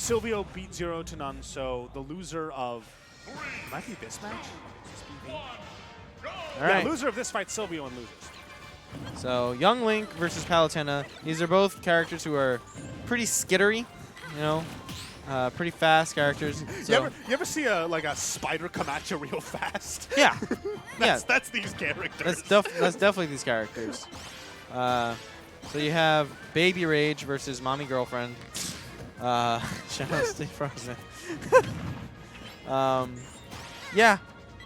Silvio beat 0 to none, so the loser of might be this match. All right. Yeah, loser of this fight, Silvio and losers. So Young Link versus Palutena. These are both characters who are pretty skittery, you know, pretty fast characters. So You ever see a spider come at you real fast? yeah, That's these characters. that's definitely these characters. So you have Baby Rage versus Mommy Girlfriend. Shout out to Frozen. Yeah,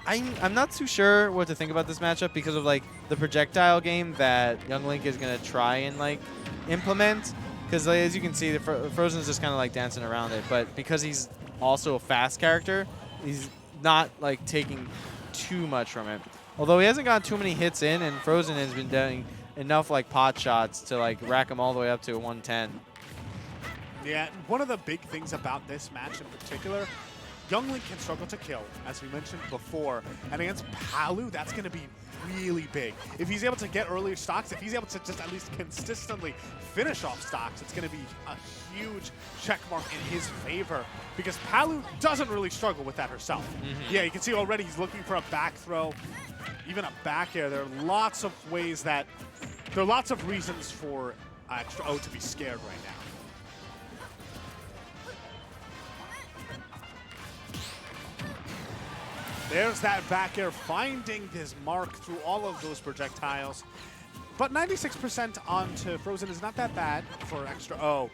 I'm not too sure what to think about this matchup because of like the projectile game that Young Link is gonna try and like implement. Because like, as you can see, the Frozen is just kind of like dancing around it. But because he's also a fast character, he's not like taking too much from it. Although he hasn't gotten too many hits in, and Frozen has been doing enough like pot shots to like rack him all the way up to 110. Yeah, one of the big things about this match in particular, Young Link can struggle to kill, as we mentioned before, and against Palu, that's going to be really big. If he's able to get earlier stocks, if he's able to just at least consistently finish off stocks, it's going to be a huge check mark in his favor, because Palu doesn't really struggle with that herself. Yeah, you can see already he's looking for a back throw, even a back air. There are lots of ways that, there are lots of reasons for Extra O to be scared right now. There's that back air, finding his mark through all of those projectiles. But 96% onto Frozen is not that bad for Extra O,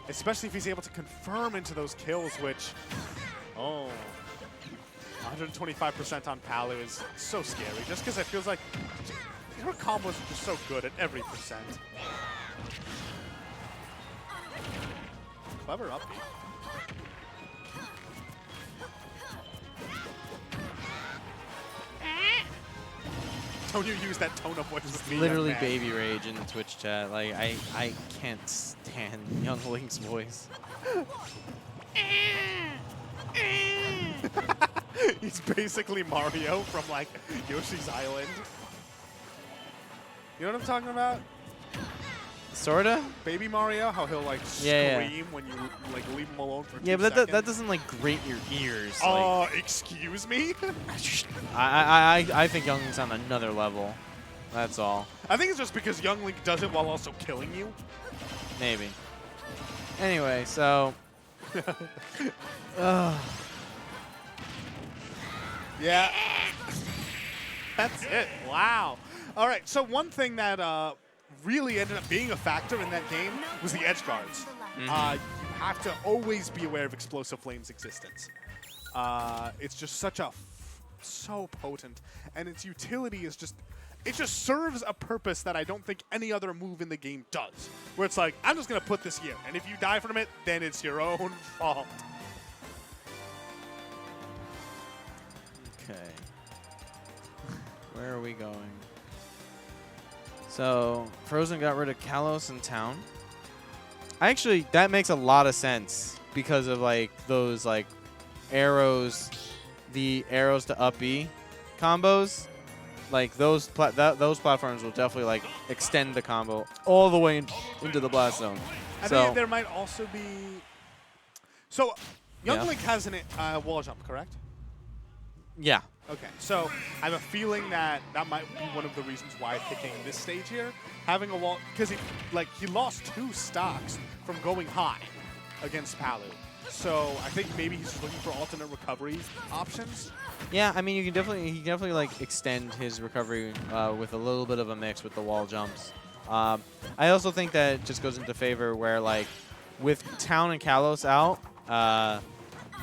especially if he's able to confirm into those kills, which, 125% on Palu is so scary, just because it feels like her combos are just so good at every percent. Clever upbeat. Don't you use that tone of voice with me, Literally young man. Baby Rage in the Twitch chat. Like I can't stand Young Link's voice. He's basically Mario from like Yoshi's Island. You know what I'm talking about? Sorta? Baby Mario, how he'll like scream when you like leave him alone for 2 Yeah, but seconds. that doesn't like grate your ears. Excuse me? I think Young Link's on another level. That's all. I think it's just because Young Link does it while also killing you. Maybe. Anyway, so. Yeah. That's it. Wow. All right, so one thing that really ended up being a factor in that game was the edge guards. You have to always be aware of Explosive Flame's existence. It's just so potent, and its utility is just, it just serves a purpose that I don't think any other move in the game does. Where it's like, I'm just gonna put this here, and if you die from it, then it's your own fault. Okay. Where are we going? So, Frozen got rid of Kalos in town. Actually, that makes a lot of sense because of like those like arrows, the arrows to up B combos. Like those platforms will definitely like extend the combo all the way into the blast zone. I think there might also be. So, Young Link has a wall jump, correct? Yeah. Okay, so I have a feeling that might be one of the reasons why picking this stage here, having a wall, because he lost 2 stocks from going high against Palu. So I think maybe he's just looking for alternate recovery options. Yeah, I mean he can definitely like extend his recovery with a little bit of a mix with the wall jumps. I also think that it just goes into favor where like with Town and Kalos out,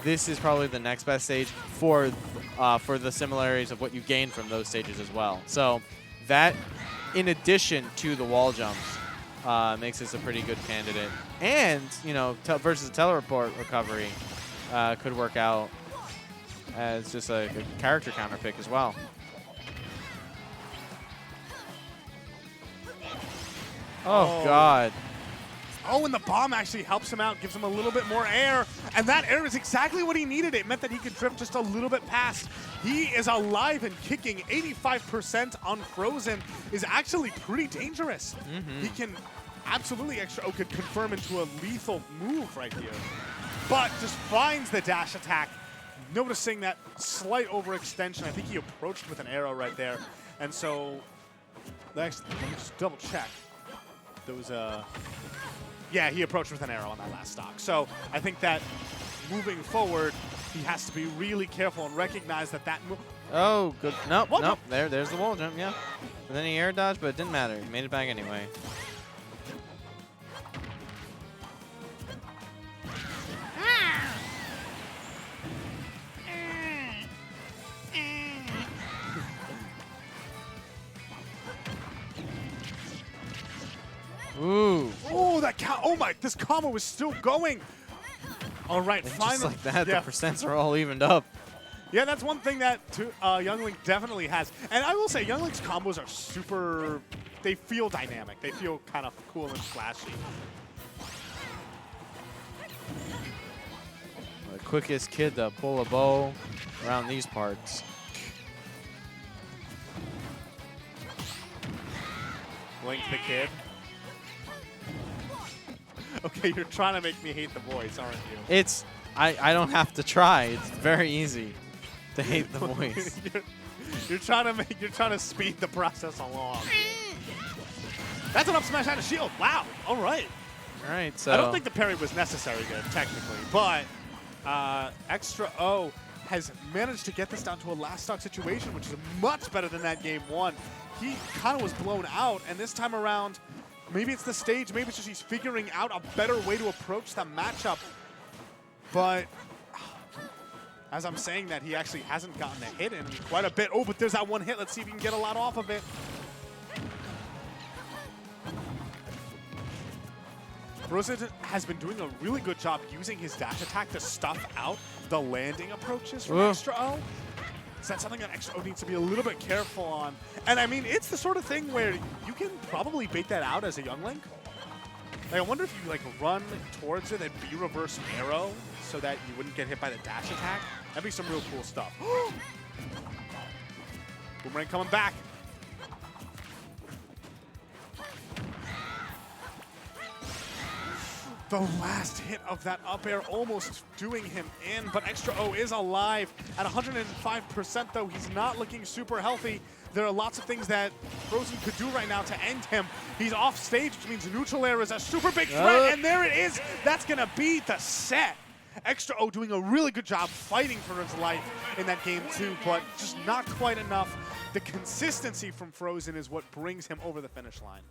this is probably the next best stage for the similarities of what you gain from those stages as well. So that, in addition to the wall jumps, makes this a pretty good candidate. And, you know, versus teleport recovery could work out as just a character counter pick as well. Oh, God. Oh, and the bomb actually helps him out, gives him a little bit more air. And that air is exactly what he needed. It meant that he could drift just a little bit past. He is alive and kicking. 85% on Frozen is actually pretty dangerous. He can absolutely could confirm into a lethal move right here. but just finds the dash attack. Noticing that slight overextension. I think he approached with an arrow right there. And so, let me just double check. There was a, yeah, he approached with an arrow on that last stock. So I think that moving forward, he has to be really careful and recognize that that move. Oh, good. Nope, Whoa, nope. There's the wall jump, yeah. And then he air dodged, but it didn't matter. He made it back anyway. Ooh. Oh, that oh my, this combo is still going. All right, And finally. just like that, yeah. the percents are all evened up. Yeah, that's one thing that Youngling definitely has. And I will say, Youngling's combos are super, they feel dynamic. They feel kind of cool and flashy. The quickest kid to pull a bow around these parts. Link the kid. Okay, you're trying to make me hate the voice, aren't you? It's, I don't have to try. It's very easy to hate the voice. you're trying to speed the process along. That's an up smash out of shield. Wow. All right. All right, so. I don't think the parry was necessary there, technically, but Extra O has managed to get this down to a last stock situation, which is much better than that game one. He kind of was blown out, and this time around, maybe it's the stage, maybe it's just he's figuring out a better way to approach the matchup. But as I'm saying that, he actually hasn't gotten a hit in quite a bit. Oh, but there's that one hit. Let's see if he can get a lot off of it. Frozen has been doing a really good job using his dash attack to stuff out the landing approaches from Extra O. So that's something that Extra O needs to be a little bit careful on. And I mean, it's the sort of thing where you can probably bait that out as a Youngling. Like, I wonder if you like run towards it and be reverse arrow so that you wouldn't get hit by the dash attack. That'd be some real cool stuff. Boomerang coming back. The last hit of that up air almost doing him in, but Extra O is alive at 105% though. He's not looking super healthy. There are lots of things that Frozen could do right now to end him. He's off stage, which means neutral air is a super big threat, and there it is. That's gonna be the set. Extra O doing a really good job fighting for his life in that game too, but just not quite enough. The consistency from Frozen is what brings him over the finish line.